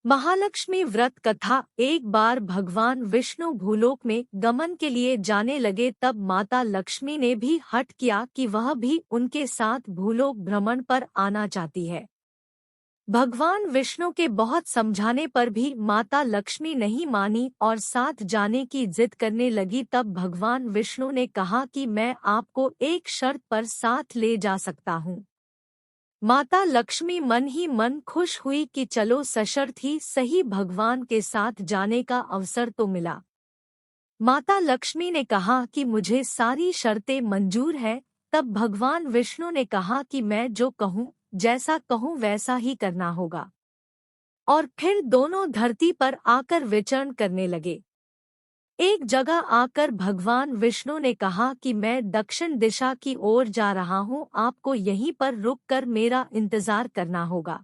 महालक्ष्मी व्रत कथा। एक बार भगवान विष्णु भूलोक में गमन के लिए जाने लगे, तब माता लक्ष्मी ने भी हठ किया कि वह भी उनके साथ भूलोक भ्रमण पर आना चाहती है। भगवान विष्णु के बहुत समझाने पर भी माता लक्ष्मी नहीं मानी और साथ जाने की जिद करने लगी। तब भगवान विष्णु ने कहा कि मैं आपको एक शर्त पर साथ ले जा सकता हूँ। माता लक्ष्मी मन ही मन खुश हुई कि चलो सशर्त ही सही भगवान के साथ जाने का अवसर तो मिला। माता लक्ष्मी ने कहा कि मुझे सारी शर्तें मंजूर है। तब भगवान विष्णु ने कहा कि मैं जो कहूँ, जैसा कहूँ वैसा ही करना होगा। और फिर दोनों धरती पर आकर विचरण करने लगे। एक जगह आकर भगवान विष्णु ने कहा कि मैं दक्षिण दिशा की ओर जा रहा हूँ, आपको यहीं पर रुककर मेरा इंतजार करना होगा।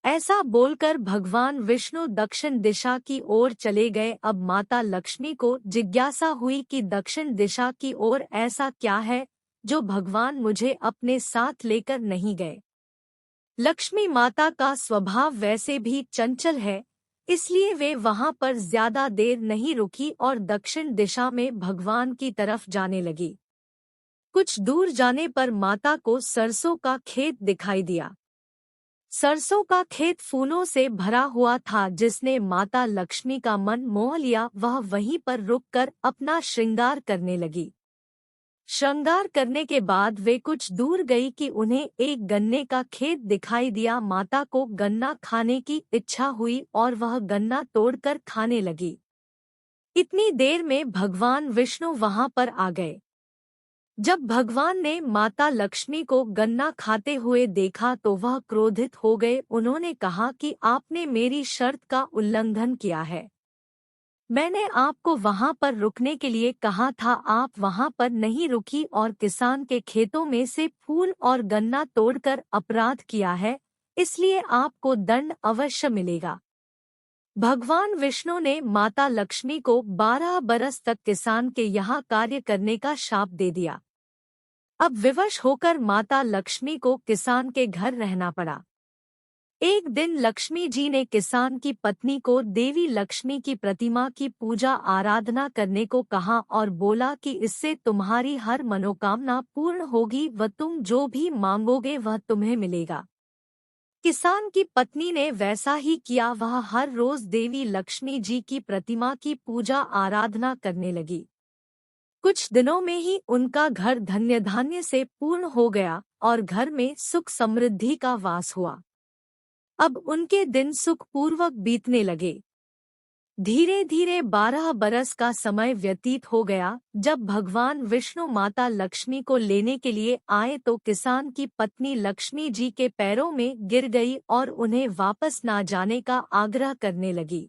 ऐसा बोलकर भगवान विष्णु दक्षिण दिशा की ओर चले गए। अब माता लक्ष्मी को जिज्ञासा हुई कि दक्षिण दिशा की ओर ऐसा क्या है जो भगवान मुझे अपने साथ लेकर नहीं गए। लक्ष्मी माता का स्वभाव वैसे भी चंचल है, इसलिए वे वहां पर ज्यादा देर नहीं रुकी और दक्षिण दिशा में भगवान की तरफ जाने लगी। कुछ दूर जाने पर माता को सरसों का खेत दिखाई दिया। सरसों का खेत फूलों से भरा हुआ था, जिसने माता लक्ष्मी का मन मोह लिया। वह वहीं पर रुककर अपना श्रृंगार करने लगी। श्रृंगार करने के बाद वे कुछ दूर गई कि उन्हें एक गन्ने का खेत दिखाई दिया। माता को गन्ना खाने की इच्छा हुई और वह गन्ना तोड़कर खाने लगी। इतनी देर में भगवान विष्णु वहां पर आ गए। जब भगवान ने माता लक्ष्मी को गन्ना खाते हुए देखा तो वह क्रोधित हो गए। उन्होंने कहा कि आपने मेरी शर्त का उल्लंघन किया है। मैंने आपको वहां पर रुकने के लिए कहा था, आप वहां पर नहीं रुकी और किसान के खेतों में से फूल और गन्ना तोड़कर अपराध किया है, इसलिए आपको दंड अवश्य मिलेगा। भगवान विष्णु ने माता लक्ष्मी को 12 बरस तक किसान के यहाँ कार्य करने का शाप दे दिया। अब विवश होकर माता लक्ष्मी को किसान के घर रहना पड़ा। एक दिन लक्ष्मी जी ने किसान की पत्नी को देवी लक्ष्मी की प्रतिमा की पूजा आराधना करने को कहा और बोला कि इससे तुम्हारी हर मनोकामना पूर्ण होगी व तुम जो भी मांगोगे वह तुम्हें मिलेगा। किसान की पत्नी ने वैसा ही किया। वह हर रोज देवी लक्ष्मी जी की प्रतिमा की पूजा आराधना करने लगी। कुछ दिनों में ही उनका घर धन्य धान्य से पूर्ण हो गया और घर में सुख समृद्धि का वास हुआ। अब उनके दिन सुखपूर्वक बीतने लगे। धीरे धीरे 12 बरस का समय व्यतीत हो गया। जब भगवान विष्णु माता लक्ष्मी को लेने के लिए आए तो किसान की पत्नी लक्ष्मी जी के पैरों में गिर गई और उन्हें वापस ना जाने का आग्रह करने लगी।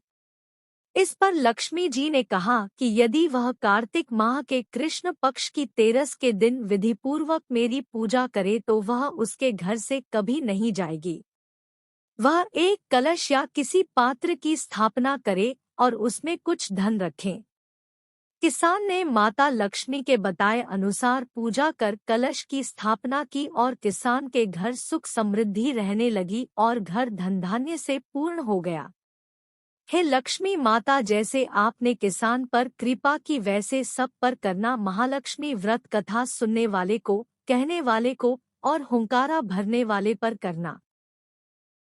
इस पर लक्ष्मी जी ने कहा कि यदि वह कार्तिक माह के कृष्ण पक्ष की तेरस के दिन विधिपूर्वक मेरी पूजा करे तो वह उसके घर से कभी नहीं जाएगी। वह एक कलश या किसी पात्र की स्थापना करे और उसमें कुछ धन रखें। किसान ने माता लक्ष्मी के बताए अनुसार पूजा कर कलश की स्थापना की और किसान के घर सुख समृद्धि रहने लगी और घर धन धान्य से पूर्ण हो गया। हे लक्ष्मी माता, जैसे आपने किसान पर कृपा की वैसे सब पर करना। महालक्ष्मी व्रत कथा सुनने वाले को, कहने वाले को और हुंकारा भरने वाले पर करना।